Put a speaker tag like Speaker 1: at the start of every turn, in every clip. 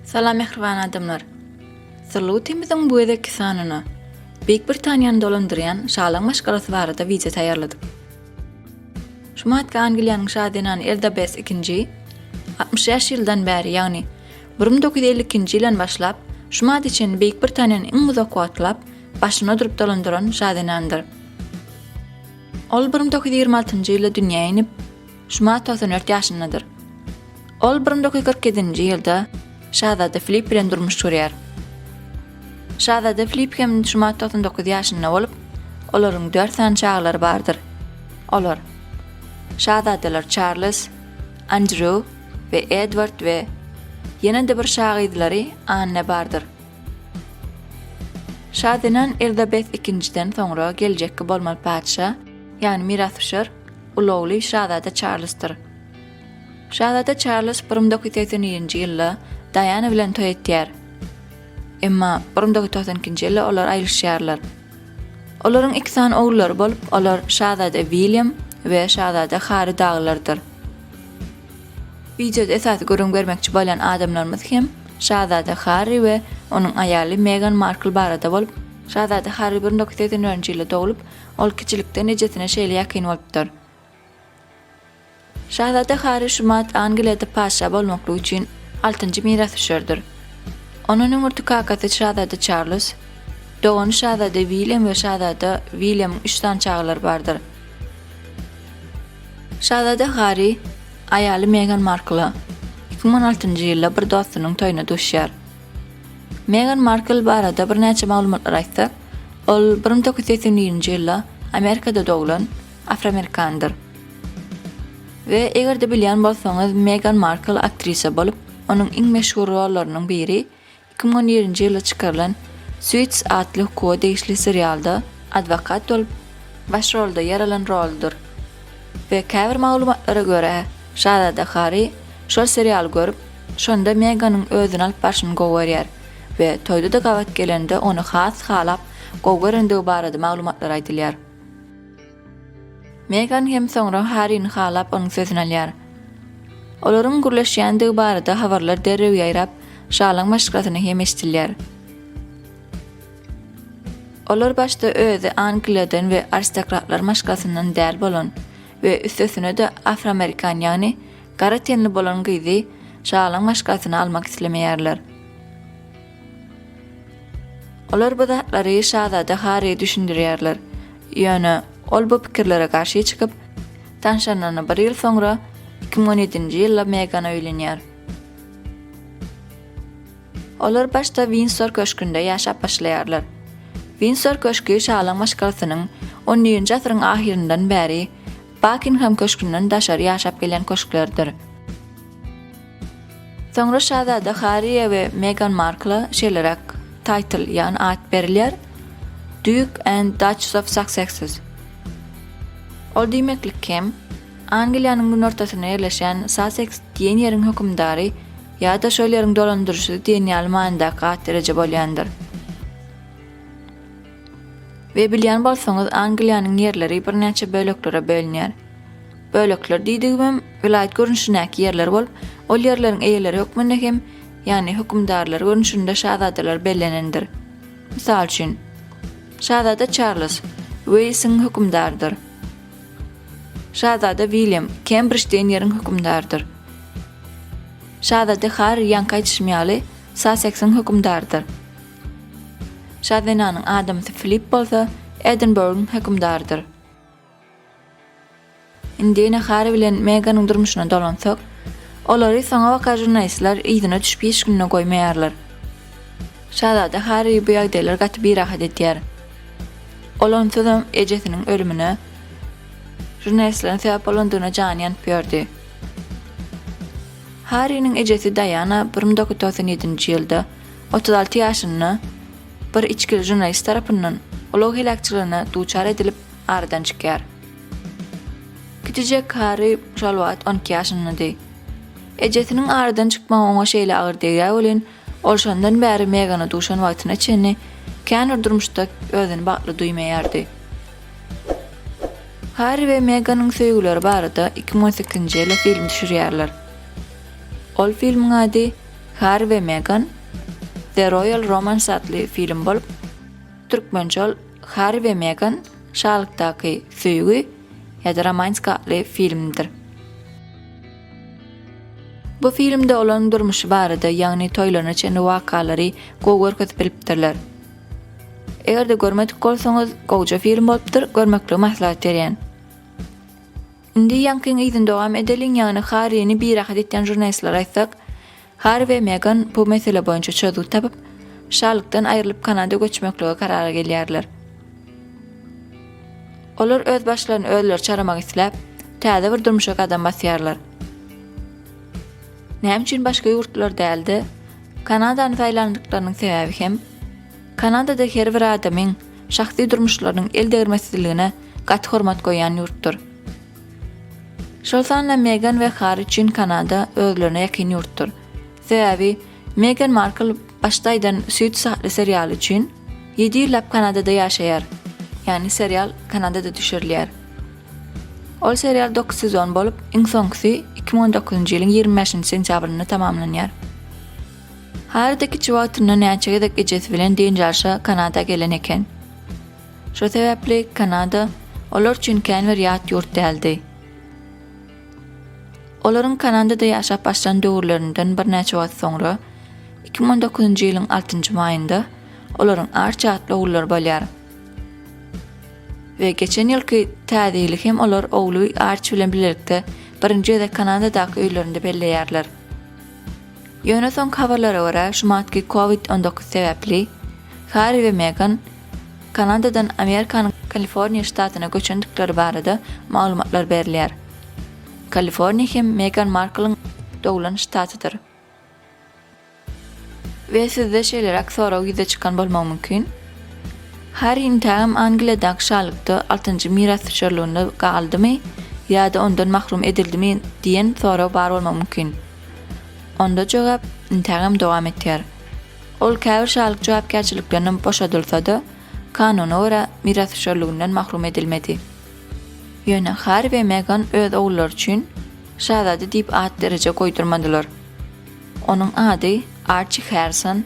Speaker 1: Salam mehriban adamlar. Sırlıwtymyzyň bu edeki sanyna Büyük Britaniýany dolandyrýan şalan maşgalasy barada wiza taýýarladyk. Şumatka Angliýanyň şahdinany Elizabeth II 60 ýyldan bäri, ýagny 1952-nji ýyldan başlap şumat için Büyük Britaniýanyň iň uzak wagtlap başyna durup dolandyran şahdinandyr. Ol 1926-njy ýylda dünýäge inip, şumat 94 ýaşyndadyr. Ol 1947-nji ýylda Şahzada Filip bilen durmuş görýär. Şahzada Filip hem şumat 99 ýaşynda bolup, olaryň 4 san çaglary bardyr. Olar Şahzadalar Charles, Andrew we Edward we ýene-de bir şahyzlary Anne bardyr. Şahdinan Elizabeth II-den soňra geljekki bolmaly padşah, ýani mirasçylar, ulugly Şahzada Charles'tyr. Şahzada Charles 1980-nji ýylda Diana bilen toý etýär. Emma 1992-nji ýylda olar aýryşýarlar. Olaryň iki san oglary bolup, olar Şahzada William we Şahzada Harry daglardyr. Videoda esasy görüň bermekçi bolan adamlarymyz hem Şahzada Harry we onuň aýaly Meghan Markle barada bolup, Şahzada Harry 1980-nji ýylda dogulup, ol kiçilikden ejesine şeýle ýakyn bolupdyr. Şahzada Harry şumat Angliýada paşa bolmakly üçin 6-njy mirasçydyr. Onuň öňürtü kakasy Şahzada Charles, dogan Şahzada William we Şahzada William 3 tan çaglary bardyr. Şahzada Harry aýaly Meghan Markle 2016-njy ýylda bir dostunyň toýuna düşýär. Meghan Markle barada bir näçe maglumatlar aýtsa, ol 1980-nji ýylda Amerikada dogulan Afroamerikandyr. Ve eger de bilýän bolsaňyz, Meghan Markle aktrisa bolup, onuň iň meşhur rollarynyň biri 2017-nji ýylda çykarylan Suits adly hukuka degişli serialda advokat bolup baş rolda ýer alan roldur. Ve käbir maglumatlara görä, Şahzada Harry şol serial görüp, şonda Meganyň özüni alyp başyny gowurýar we toýda da gawat gelende onu has halap gowurendigi barada maglumatlar aýdylýar. Meghan hem soňra Harry'ni halap onuň sözüni alýar. Olaryň gürleşýändigi barada habarlar derrew ýaýrap, şalan maşgalasyny hem eşdilýär. Olar başda özü Angliýadan we aristokratlar maşgalasyndan däl bolan we üstesine de Afroamerikan, ýani gara tenli bolan gyzy şalan maşgalasyny almak islemeýärler. Olar bu zatlary Şahzada Harry'e düşündirýärler. Ýöne ol bu pikirlere karşı çıkıp, tanşanany bir ýyl soňra 2017-nji ýylda Meghan'a öýlenýär. Olar başda Windsor köşkünde ýaşap başlaýarlar. Windsor köşkü şalan maşgalasynyň 10-njy asyryň ahyryndan bäri Buckingham köşkünden daşary ýaşap gelen köşklerdir. Soňra Şahzada Harry we Meghan Markle şeýlerak title ýani ad berilýär. Duke and Duchess of Sussex. Ol diýmeklik hem Angliýanyň gün ortasyna ýerleşen Sussex diýen ýeriň hökümdary ýa-da şol ýeriň dolandyrjy diýen ýalmanda gat derece bolýandyr. We bilýän bolsaňyz, Angliýanyň ýerleri bir näçe böleklere bölünýär. Bölekler diýdigim vilayet görnüşindäki ýerler bolup, ol ýerleriň eýeleri hökmünde hem, ýani hökümdarlar görnüşinde şahzadalar bellenendir. Misal üçin, Şahzada Charles Wales'in hökümdardyr. Şahzada William Cambridge'den ýeriň hökümdardyr. Şahzada Harry ýankaýtşmaýaly Sussex'in hökümdardyr. Şahzadanyň adamsy Filip bolsa Edinburgh'un hökümdardyr. Indi Harry bilen Meghan'yň durmuşyna dolansak, olary soňa waka jurnalistler ýygyna düşüp hiç gününe goýmaýarlar. Şahzada Harry bu ýagdaýlar gaty birahat edýär. Olan sözüm ejesiniň ölümüne jurnalistlerin sebäp bolandygyna jany ýanyp ýördi. Harry'niň ejesi Diana 1997-nji ýylda 36 ýaşynda bir içkili jurnalist tarapyndan ulug helakçylygyna duçar edilip aradan çykýar. Kiçijek Harry şol wagt 12 ýaşyndady. Ejesiniň aradan çykmagy oňa şeýle agyr diýär bolan, ol şondan bäri Meghan'a duşan wagtyna çenni känir durmuşda özüni bagly duýmaýardy. Harry we Meghan'yň söýgüleri barada 2018-nji ýylda film düşürýärler. Ol filmiň ady Harry we Meghan The Royal Romance adlı film bolup, türkmençe Harry we Meghan Śalykdaki süýgü ýa-da romantika adlı filmdir. Bu filmde olan durmuşy barada, ýagny toýlanyň içinde wakalary gowgörkezip bilipdirler. Eger de görmedik bolsaňyz, gowja film bolupdyr, görmekle maslahat berýän. Indi ýankyň ýygyny dowam edeliň, ýagny Harry'ni bir rahat etýän jurnalistler aýtsak, Harry we Meghan bu mesele boýunça çözüm tapyp, Śalykdan aýrylyp Kanada göçmeklige karara gelýärler. Olar öz başlaryny özleri çaramak isläp, täze bir durmuşa gadam basýarlar. Näme üçin başga ýurtlar däldi? Kanadany taýlandyklarynyň sebebi hem Kanadada her bir adamyň şahsy durmuşlarynyň eldegirmesizligine gaty hormat goýan ýurtdur. Şol sanla Meghan we Harry üçin Kanada özlerine ýakyn ýurtdur. Sebebi Meghan Markle başdaýdan süýt saatly serial üçin 7 ýyllap Kanadada ýaşaýar. Ýani serial Kanadada düşürilýär. Ol serial 9 sezon bolup, iň soňky 2019-njy ýylyň 25-nji sentýabryna tamamlanýar. Harry'deki çiwatyny näçe gejesi bilen diýinçe Kanada gelen eken. Şo sebäpli Kanada olar üçin kän bir ýat ýurt däldi. Olaryň Kanadada ýaşap başlan döwürlerinden bir näçe wagt soňra 2019-njy ýylyň 6-njy maýynda olaryň arça atly oğullar bolýar. Ve geçen ýylky täzelik hem olar oğlu arç bilen birlikde birinji ýerde Kanadadaky öýlerinde belleýärler. Ýöne soň habarlara görä, şumatky COVID-19 sebäpli Harry we Meghan Kanadadan Amerikanyň Kaliforniýa ştatyna göçendikleri barada maglumatlar berilýär. Kaliforniýa hem Meghan Markle'ın dowlan ştatydyr. Ve sizde şeýler aksara ýüze çykan bolmagy mümkin. Harry intam Angliýadaky Śalykda 6-njy miras şerlüğünde galdymy ýa-da ondan mahrum edildimi diýen sora bar bolmagy mümkin. Onda jogap intam dowam etýär. Ol käbir Śalyk jogapkärçiliklerinden boşadylsa-da, kanuna görä miras şerlüğünden mahrum edilmedi. Ýöne Harry we Meghan öz oğullar üçin şahzada diýip ad derece goýdurmadylar. Onuň ady Archie Harrison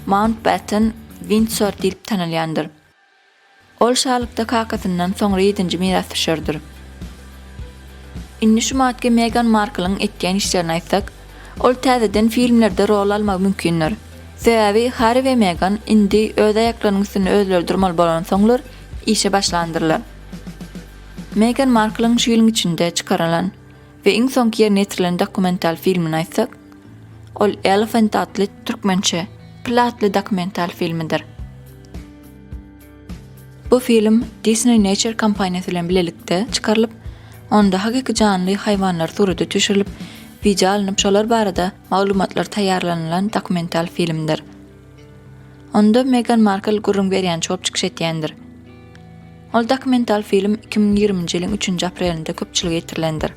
Speaker 1: Mountbatten Windsor diýip tanylýandyr. Ol Śalykda kakasyndan soňra 7-nji miras düşürdir. Indi şumatky Meghan Markle'ın etýän işlerini aýtsak, ol täzeden filmlerde rol almak mümkindir. Sebebi Harry we Meghan indi öz aýaklarynyň üstüne özleri durmaly bolan soňlar işe başlandyrlar. Meghan Markle'ın şu ýylyň içinde çykarylan ve iň soňky ýerine getirilen dokumental filmini aýtsak, ol Elephant adly türkmençe platly dokumental filmidir. Bu film Disney Nature kampaniýasy bilen birlikde çykarylyp, onda hakiki canly haýwanlar surata düşürilip, video alınıp şolar barada maglumatlar taýýarlanylan dokumental filmdir. Onda Meghan Markle gurrun berýän çok çykyş etýändir. Ol dokumental film 2020-nji ýylyň 3-nji aprelinde köpçülige getirilendir.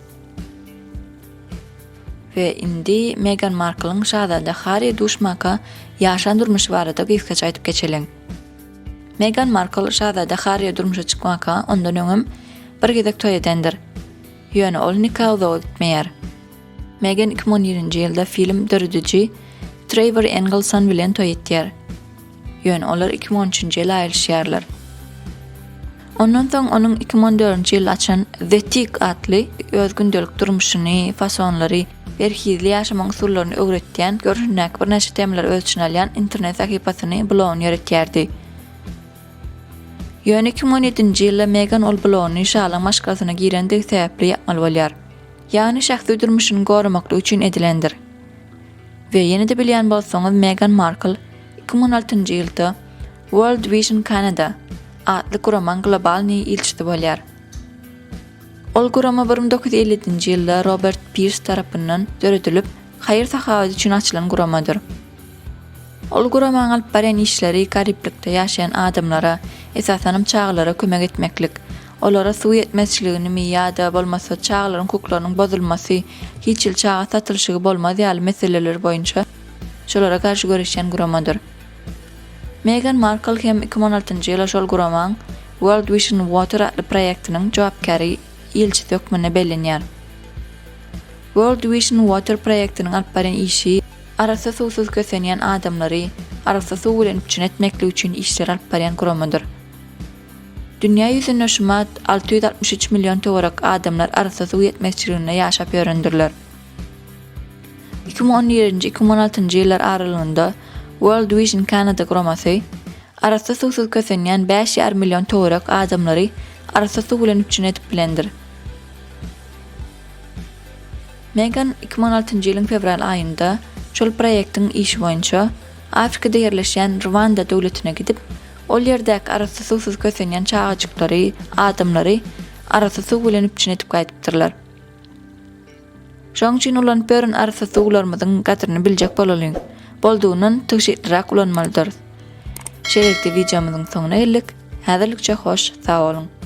Speaker 1: Ve indi Meghan Markle'ın şahzada Harry duşmaka ýaşan durmuşy barada gysgaça aýtyp geçelim. Meghan Markle şahzada Harry durmuşa çykmaka ondan öňüm bir gezek toý edendir. Ýöne ol nikah etmeýär. Meghan 2017-nji ýylda film dördüji Trevor Engelson bilen toý etýär. Ýöne olar 2013-nji ýyla aýryşýarlar. Ondan soň onuň 2014-nji ýyl açan The Tick adly öz gündelik durmuşyny, fasonlary, berhizli ýaşamaň usullaryny öwretýän görünäk bir näçe temalar ölçüne alýan internet sahypasyny Bolan ýöretýärdi. Ýöne 2017-nji ýylda Meghan ol Bolany şalan maşgasyna girendigi sebäpli ýapmaly bolýar. Ýani şahsy durmuşyny goramakly üçin edilendir. Ve ýene de bilýän bolsaňyz Meghan Markle 2016-njy ýylda World Vision Canada adly guraman global ilçisi bolýar. Ol gurama 1957-nji ýylda Robert Pierce tarapyndan döredilip, haýyr sahabat üçin açylan guramadyr. Ol guramaň alyp barýan işleri gariplikde ýaşaýan adamlara, esasanam çağlara kömek etmeklik, olara suw ýetmezçiligini ýa-da bolmasa çağlaryň hukuklarynyň bozulmasy, hiç ýyl çağa satylşygy bolmaz ýaly meseleler boýunça şolara garşy görüşýän guramadyr. Meghan Markle hem 2016-njy ýyla şol guramaň World Vision Water adly proýektiniň jogapkary ilçisi hökmüne bellenýär. World Vision Water proýektiniň alyp barýan işi arasa suwsuz kösenýän adamlary arasa suw bilen üçin etmekli üçin işler alyp barýan guramadyr. Dünýä ýüzünde şumat 663 milyon töwerek adamlar arasa suw ýetmezçiligine ýaşap ýörendirler. 2017-2016 ýyllar aralygynda World Vision Canada guramasy arasa suwsuz kösenýän 5,5 milyon töwerek adamlary arasa suw bilen üçin etip bilendir. Meghan 2016 ýylyň fevral aýynda şol proýektiň işi boýunça Afrikada ýerleşen Rwanda döwletine gidip, ol ýerdäki arasa suwsuz kösenýän çağajyklary, adamlary arasa suw bilen üçin etip gaýdypdyrlar. Şoň üçin ulan pörün arasa suwlarymyzyň gatyryny biljek bolalyň. Boldugynyň tygşytlyrak ulanmalydyr. Şeýlelikde wideomyzyň soňuna geldik. Häzirlikçe hoş, sag bolun.